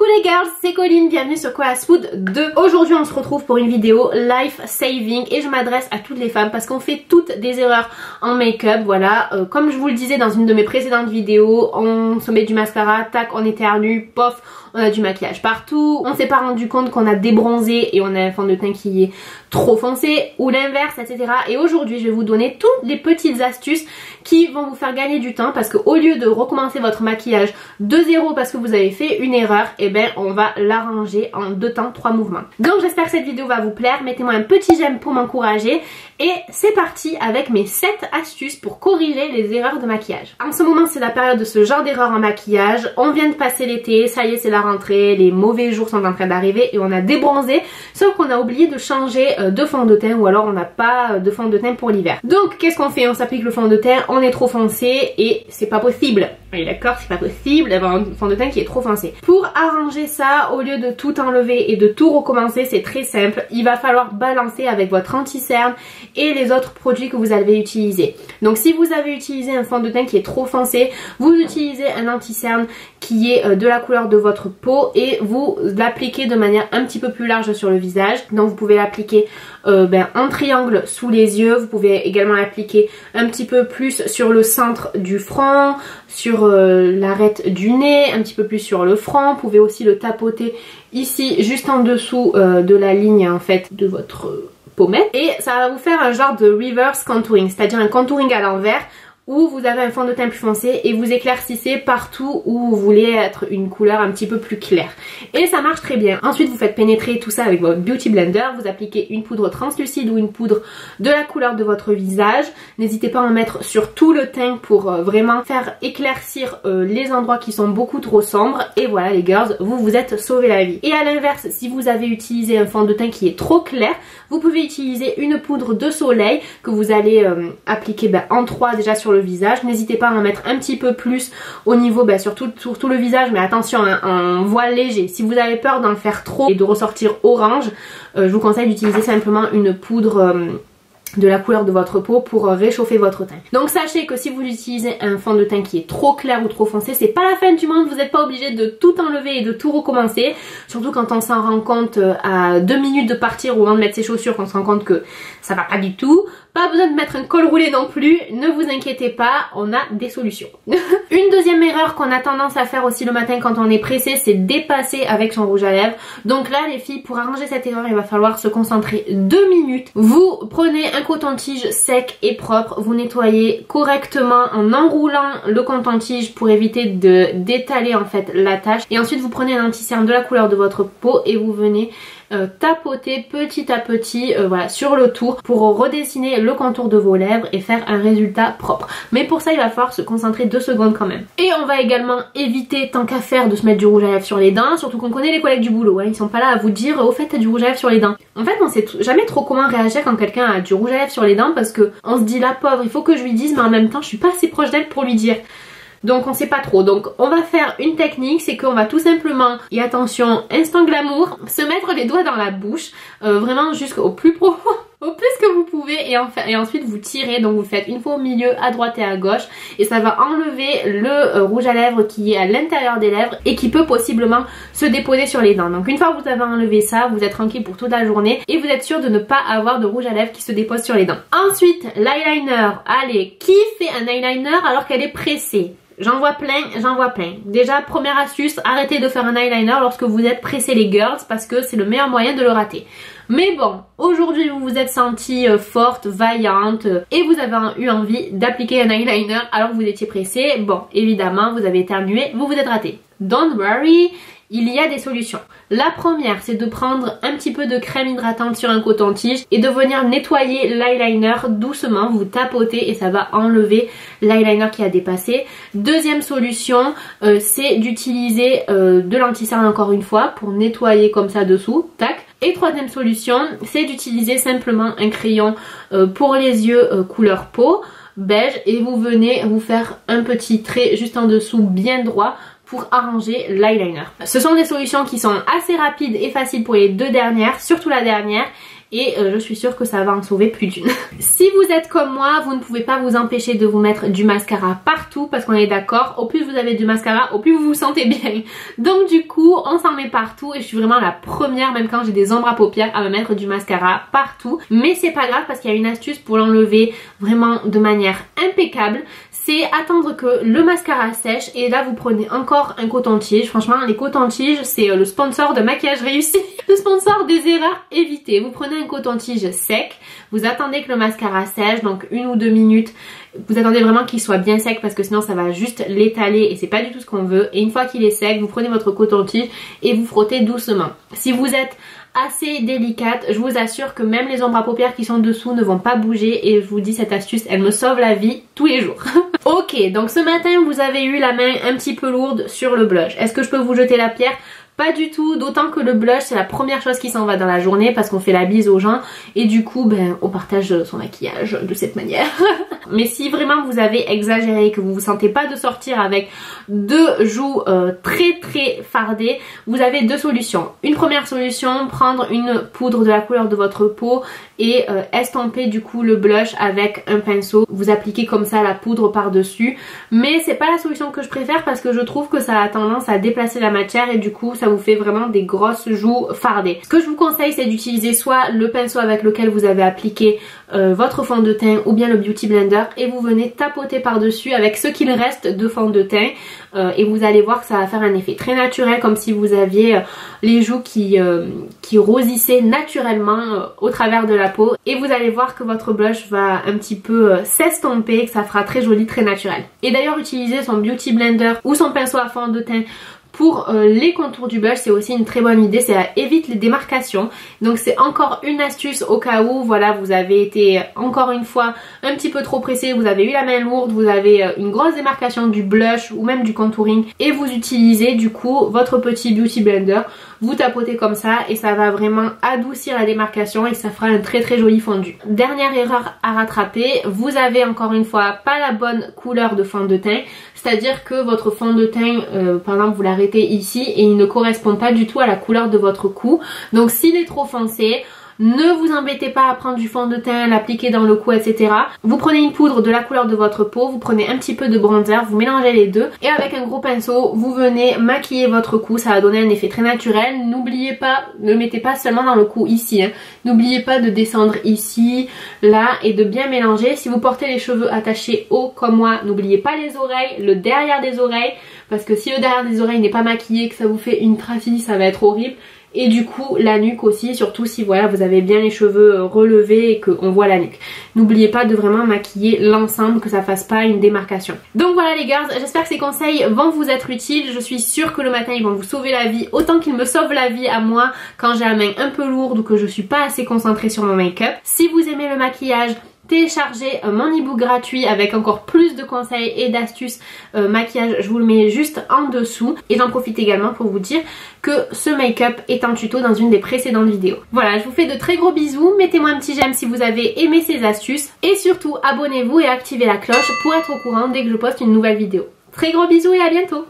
Coucou les girls, c'est Colline, bienvenue sur Koalas Food 2. Aujourd'hui on se retrouve pour une vidéo life saving et je m'adresse à toutes les femmes parce qu'on fait toutes des erreurs en make-up. Voilà, comme je vous le disais dans une de mes précédentes vidéos, on se met du mascara, tac, on éternue, pof, on a du maquillage partout, on s'est pas rendu compte qu'on a débronzé et on a un fond de teint qui est trop foncé ou l'inverse, etc. Et aujourd'hui je vais vous donner toutes les petites astuces qui vont vous faire gagner du temps parce qu'au lieu de recommencer votre maquillage de zéro parce que vous avez fait une erreur, et ben on va l'arranger en 2 temps 3 mouvements. Donc j'espère que cette vidéo va vous plaire, mettez-moi un petit j'aime pour m'encourager et c'est parti avec mes 7 astuces pour corriger les erreurs de maquillage. En ce moment c'est la période de ce genre d'erreur en maquillage, on vient de passer l'été, ça y est c'est la rentrée, les mauvais jours sont en train d'arriver et on a débronzé, sauf qu'on a oublié de changer de fond de teint ou alors on n'a pas de fond de teint pour l'hiver. Donc qu'est-ce qu'on fait? On s'applique le fond de teint, on est trop foncé et c'est pas possible. Oui d'accord, c'est pas possible d'avoir un fond de teint qui est trop foncé. Pour arranger ça, au lieu de tout enlever et de tout recommencer, c'est très simple. Il va falloir balancer avec votre anti-cerne et les autres produits que vous avez utilisés. Donc si vous avez utilisé un fond de teint qui est trop foncé, vous utilisez un anti-cerne qui est de la couleur de votre peau et vous l'appliquez de manière un petit peu plus large sur le visage. Donc vous pouvez l'appliquer en triangle sous les yeux, vous pouvez également l'appliquer un petit peu plus sur le centre du front, sur l'arête du nez, un petit peu plus sur le front. Vous pouvez aussi le tapoter ici juste en dessous de la ligne en fait de votre pommette et ça va vous faire un genre de reverse contouring, c'est-à-dire un contouring à l'envers où vous avez un fond de teint plus foncé et vous éclaircissez partout où vous voulez être une couleur un petit peu plus claire. Et ça marche très bien. Ensuite vous faites pénétrer tout ça avec votre Beauty Blender, vous appliquez une poudre translucide ou une poudre de la couleur de votre visage. N'hésitez pas à en mettre sur tout le teint pour vraiment faire éclaircir les endroits qui sont beaucoup trop sombres. Et voilà les girls, vous vous êtes sauvé la vie. Et à l'inverse, si vous avez utilisé un fond de teint qui est trop clair, vous pouvez utiliser une poudre de soleil que vous allez appliquer en 3 déjà sur le visage. N'hésitez pas à en mettre un petit peu plus au niveau sur tout le visage, mais attention un voile léger. Si vous avez peur d'en faire trop et de ressortir orange, je vous conseille d'utiliser simplement une poudre de la couleur de votre peau pour réchauffer votre teint. Donc sachez que si vous utilisez un fond de teint qui est trop clair ou trop foncé, c'est pas la fin du monde, vous n'êtes pas obligé de tout enlever et de tout recommencer. Surtout quand on s'en rend compte à 2 minutes de partir ou au moment de mettre ses chaussures, qu'on se rend compte que ça va pas du tout. Pas besoin de mettre un col roulé non plus, ne vous inquiétez pas, on a des solutions. Une deuxième erreur qu'on a tendance à faire aussi le matin quand on est pressé, c'est dépasser avec son rouge à lèvres. Donc là les filles, pour arranger cette erreur, il va falloir se concentrer 2 minutes. Vous prenez un coton-tige sec et propre, vous nettoyez correctement en enroulant le coton-tige pour éviter d'étaler en fait la tache. Et ensuite vous prenez un anti-cerne de la couleur de votre peau et vous venez tapoter petit à petit voilà, sur le tour pour redessiner le contour de vos lèvres et faire un résultat propre. Mais pour ça il va falloir se concentrer 2 secondes quand même. Et on va également éviter tant qu'à faire de se mettre du rouge à lèvres sur les dents, surtout qu'on connaît les collègues du boulot, hein, ils sont pas là à vous dire au fait t'as du rouge à lèvres sur les dents. En fait on sait jamais trop comment réagir quand quelqu'un a du rouge à lèvres sur les dents parce que on se dit la pauvre il faut que je lui dise mais en même temps je suis pas assez proche d'elle pour lui dire. Donc on sait pas trop. Donc on va faire une technique, c'est qu'on va tout simplement, et attention, instant glamour, se mettre les doigts dans la bouche, vraiment jusqu'au plus profond, au plus que vous pouvez et ensuite vous tirez. Donc vous faites une fois au milieu, à droite et à gauche et ça va enlever le rouge à lèvres qui est à l'intérieur des lèvres et qui peut possiblement se déposer sur les dents. Donc une fois que vous avez enlevé ça, vous êtes tranquille pour toute la journée et vous êtes sûr de ne pas avoir de rouge à lèvres qui se dépose sur les dents. Ensuite l'eyeliner. Allez, qui fait un eyeliner alors qu'elle est pressée? J'en vois plein, j'en vois plein. Déjà, première astuce, arrêtez de faire un eyeliner lorsque vous êtes pressés les girls parce que c'est le meilleur moyen de le rater. Mais bon, aujourd'hui vous vous êtes sentie forte, vaillante et vous avez eu envie d'appliquer un eyeliner alors que vous étiez pressée. Bon, évidemment, vous avez éternué, vous vous êtes raté. Don't worry, il y a des solutions. La première, c'est de prendre un petit peu de crème hydratante sur un coton-tige et de venir nettoyer l'eyeliner doucement, vous tapotez et ça va enlever l'eyeliner qui a dépassé. Deuxième solution, c'est d'utiliser de l'anti-cerne encore une fois pour nettoyer comme ça dessous, tac. Et troisième solution, c'est d'utiliser simplement un crayon pour les yeux couleur peau, beige, et vous venez vous faire un petit trait juste en dessous bien droit pour arranger l'eyeliner. Ce sont des solutions qui sont assez rapides et faciles pour les 2 dernières, surtout la dernière. et je suis sûre que ça va en sauver plus d'une. Si vous êtes comme moi, vous ne pouvez pas vous empêcher de vous mettre du mascara partout parce qu'on est d'accord, au plus vous avez du mascara, au plus vous vous sentez bien. Donc du coup, on s'en met partout et je suis vraiment la première, même quand j'ai des ombres à paupières, à me mettre du mascara partout. Mais c'est pas grave parce qu'il y a une astuce pour l'enlever vraiment de manière impeccable. C'est attendre que le mascara sèche et là vous prenez encore un coton-tige. Franchement les cotons-tiges c'est le sponsor de maquillage réussi, le sponsor des erreurs évitées. Vous prenez un coton-tige sec, vous attendez que le mascara sèche, donc 1 ou 2 minutes. Vous attendez vraiment qu'il soit bien sec parce que sinon ça va juste l'étaler et c'est pas du tout ce qu'on veut. Et une fois qu'il est sec, vous prenez votre coton-tige et vous frottez doucement. Si vous êtes assez délicate, je vous assure que même les ombres à paupières qui sont dessous ne vont pas bouger et je vous dis cette astuce elle me sauve la vie tous les jours. Ok, donc ce matin vous avez eu la main un petit peu lourde sur le blush. Est-ce que je peux vous jeter la pierre? Pas du tout, d'autant que le blush c'est la première chose qui s'en va dans la journée parce qu'on fait la bise aux gens et du coup ben on partage son maquillage de cette manière. Mais si vraiment vous avez exagéré, que vous vous sentez pas de sortir avec 2 joues très fardées, vous avez 2 solutions. Une première solution, prendre une poudre de la couleur de votre peau et estomper du coup le blush avec un pinceau. Vous appliquez comme ça la poudre par dessus, mais c'est pas la solution que je préfère parce que je trouve que ça a tendance à déplacer la matière et du coup ça vous fait vraiment des grosses joues fardées. Ce que je vous conseille c'est d'utiliser soit le pinceau avec lequel vous avez appliqué votre fond de teint ou bien le Beauty Blender et vous venez tapoter par dessus avec ce qu'il reste de fond de teint et vous allez voir que ça va faire un effet très naturel comme si vous aviez les joues qui rosissaient naturellement au travers de la peau et vous allez voir que votre blush va un petit peu s'estomper et que ça fera très joli, très naturel. Et d'ailleurs utiliser son Beauty Blender ou son pinceau à fond de teint pour les contours du blush c'est aussi une très bonne idée, ça évite les démarcations. Donc c'est encore une astuce au cas où voilà vous avez été encore une fois un petit peu trop pressé, vous avez eu la main lourde, vous avez une grosse démarcation du blush ou même du contouring et vous utilisez du coup votre petit Beauty Blender, vous tapotez comme ça et ça va vraiment adoucir la démarcation et ça fera un très joli fondu. Dernière erreur à rattraper, vous avez encore une fois pas la bonne couleur de fond de teint, c'est-à-dire que votre fond de teint par exemple vous l'arrêtez ici et il ne correspond pas du tout à la couleur de votre cou. Donc s'il est trop foncé, ne vous embêtez pas à prendre du fond de teint, l'appliquer dans le cou, etc. Vous prenez une poudre de la couleur de votre peau, vous prenez un petit peu de bronzer, vous mélangez les deux et avec un gros pinceau, vous venez maquiller votre cou, ça va donner un effet très naturel. N'oubliez pas, ne mettez pas seulement dans le cou ici, hein. N'oubliez pas de descendre ici, là et de bien mélanger. Si vous portez les cheveux attachés haut comme moi, n'oubliez pas les oreilles, le derrière des oreilles, parce que si le derrière des oreilles n'est pas maquillé, que ça vous fait une trafie, ça va être horrible. Et du coup la nuque aussi, surtout si voilà vous avez bien les cheveux relevés et qu'on voit la nuque. N'oubliez pas de vraiment maquiller l'ensemble, que ça fasse pas une démarcation. Donc voilà les girls, j'espère que ces conseils vont vous être utiles. Je suis sûre que le matin ils vont vous sauver la vie autant qu'ils me sauvent la vie à moi quand j'ai la main un peu lourde ou que je suis pas assez concentrée sur mon make-up. Si vous aimez le maquillage, téléchargez mon ebook gratuit avec encore plus de conseils et d'astuces maquillage, je vous le mets juste en dessous et j'en profite également pour vous dire que ce make-up est en tuto dans une des précédentes vidéos. Voilà, je vous fais de très gros bisous, mettez-moi un petit j'aime si vous avez aimé ces astuces et surtout abonnez-vous et activez la cloche pour être au courant dès que je poste une nouvelle vidéo. Très gros bisous et à bientôt!